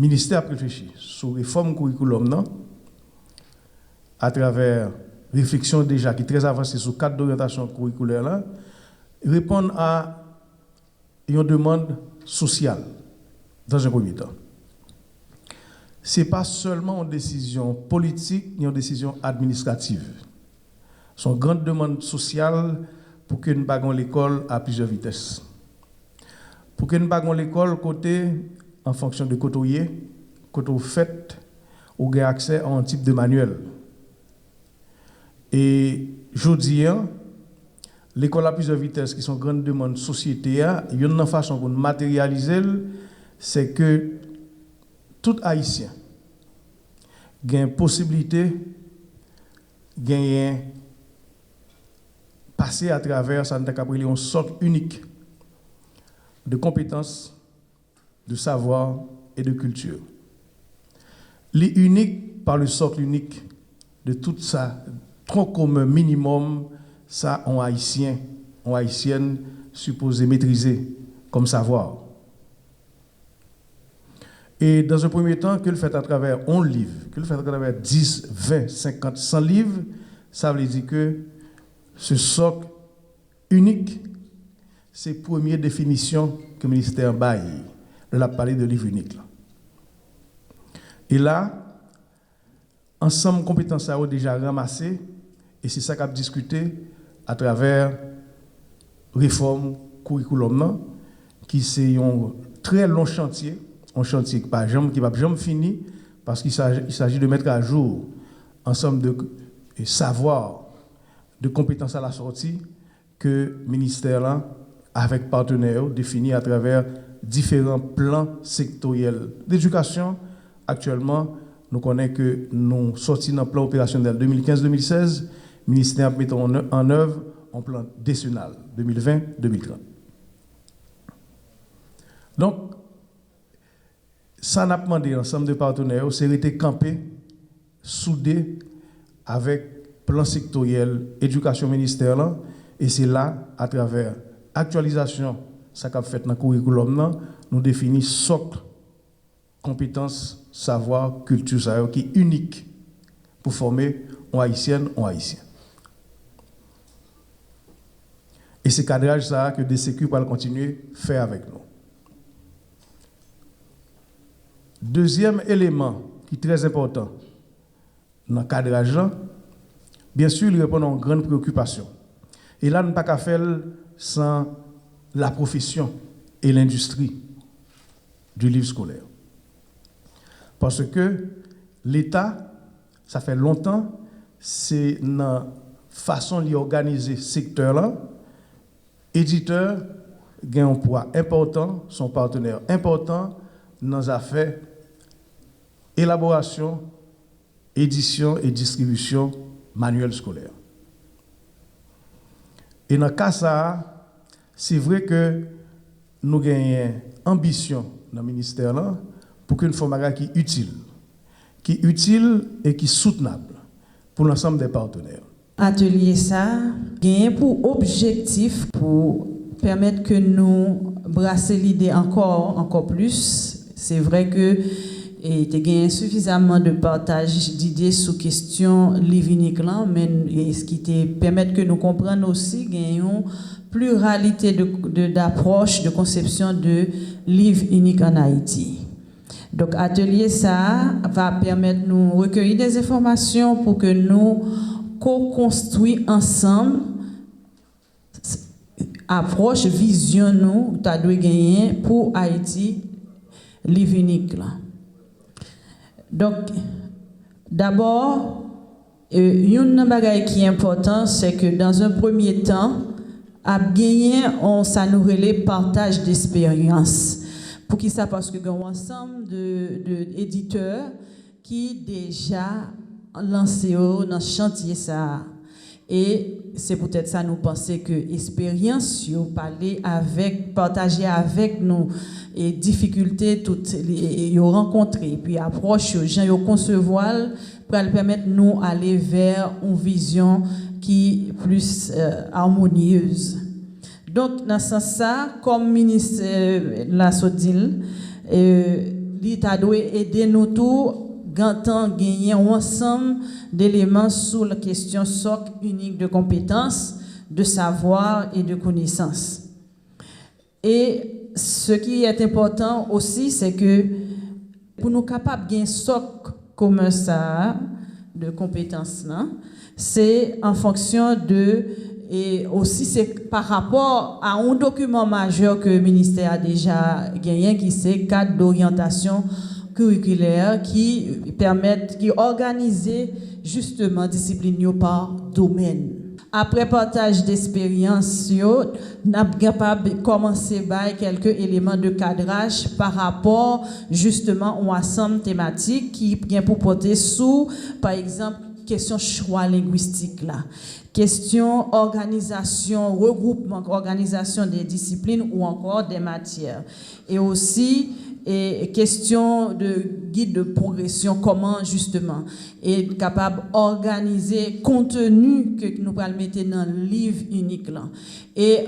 ministère a réfléchi sur réforme curriculum non, à travers réflexion déjà qui est très avancée sur le cadre d'orientation curriculaire là, répondre à une demande sociale dans un premier temps. Ce n'est pas seulement une décision politique ni une décision administrative. C'est une grande demande sociale pour que nous baguons l'école à plusieurs vitesses. Pour que nous baguons l'école côté en fonction de côté fait, ou gain accès à un type de manuel. Et je dis, l'école à plusieurs vitesses qui sont grande demande société, il y a une façon pour matérialiser, c'est que tout Haïtien a une possibilité de passer à travers un socle unique de compétences, de savoir et de culture. L'unique par le socle unique de tout ça, trop commun minimum, ça en haïtien, en haïtienne supposé maîtriser comme savoir. Et dans un premier temps, que le fait à travers 11 livres, que le fait à travers 10, 20, 50, 100 livres, ça veut dire que ce socle unique, c'est la première définition que le ministère baille. On a parlé de livre unique. Là. Et là, ensemble, compétences à déjà ramassées, et c'est ça qu'on a discuté à travers réforme curriculum, qui c'est un très long chantier, un chantier qui ne va jamais finir, parce qu'il s'agit de mettre à jour ensemble de savoir, de compétences à la sortie, que le ministère, là, avec partenaires, définit à travers différents plans sectoriels d'éducation. Actuellement, nous connaissons que nous sortis dans le plan opérationnel 2015-2016, le ministère met en œuvre un plan décennal 2020-2030. Donc, ça n'a pas demandé ensemble de partenaires, c'est été campé, soudé avec plan sectoriel éducation ministère, et c'est là, à travers actualisation, ça qu'a fait dans le curriculum, nous définissons socle, compétences, savoir, culture, ça qui est unique pour former un haïtien, un haïtien. Et c'est cadrage ça que DCQ va continuer à faire avec nous. Deuxième élément qui est très important dans le cadrage, bien sûr, il répond à une grande préoccupation. Et là, nous ne pouvons pas faire sans la profession et l'industrie du livre scolaire. Parce que l'État, ça fait longtemps, c'est dans façon d'organiser ce secteur-là, éditeur a un poids important, son partenaire important dans les affaires élaboration, édition et distribution manuel scolaire. Et dans le cas ça, c'est vrai que nous avons ambition dans le ministère là pour qu'une forme qui est utile et qui est soutenable pour l'ensemble des partenaires. Atelier ça gagne pour objectif pour permettre que nous brasser l'idée encore plus. C'est vrai que il y a suffisamment de partage d'idées sur question livre unique là, mais ce qui te permet que nous comprenions aussi gagnons pluralité d'approche de conception de livre unique en Haïti. Donc atelier ça va permettre nous recueillir des informations pour que nous co-construisons ensemble approche vision nous t'as dû gagner pour Haïti livre unique là. Donc d'abord une bagaille qui est important c'est que dans un premier temps à gagner ça nous relève partage d'expérience. Pour qui ça? Parce que y a un ensemble d'éditeurs qui déjà lancé dans ce chantier ça. Et c'est peut-être ça nous penser que expérience partager avec nous et difficultés toutes yo rencontrer puis approche gens yo concevoir pour permettre nous aller vers une vision qui est plus harmonieuse. Donc dans ce sens ça comme ministre la Sodil l'État doit aider nous tous gantant gagner un ensemble d'éléments sur la question socle unique de compétences, de savoir et de connaissances. Et ce qui est important aussi, c'est que pour nous capables de gagner un socle comme ça de compétences, c'est en fonction de, et aussi c'est par rapport à un document majeur que le ministère a déjà gagné, qui c'est le cadre d'orientation curriculaire qui permettent, qui organisent justement discipline par domaine. Après partage d'expérience, nous sommes capables de commencer par quelques éléments de cadrage par rapport justement au ensemble thématique qui vient pour porter sous, par exemple, question choix linguistique là, question organisation, regroupement, organisation des disciplines ou encore des matières, et aussi et question de guide de progression, comment justement être capable d'organiser contenu que nous allons mettre dans le livre unique là. Et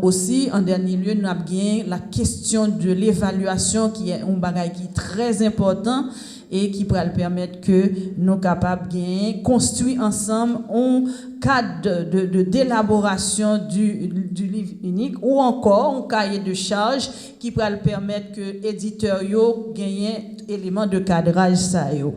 aussi en dernier lieu nous avons bien la question de l'évaluation qui est un bagage qui est très important et qui pourra permettre que nous capables de construire ensemble un cadre d'élaboration du livre unique ou encore un cahier de charge qui pourra permettre que l'éditeur gagne éléments de cadrage ça yo.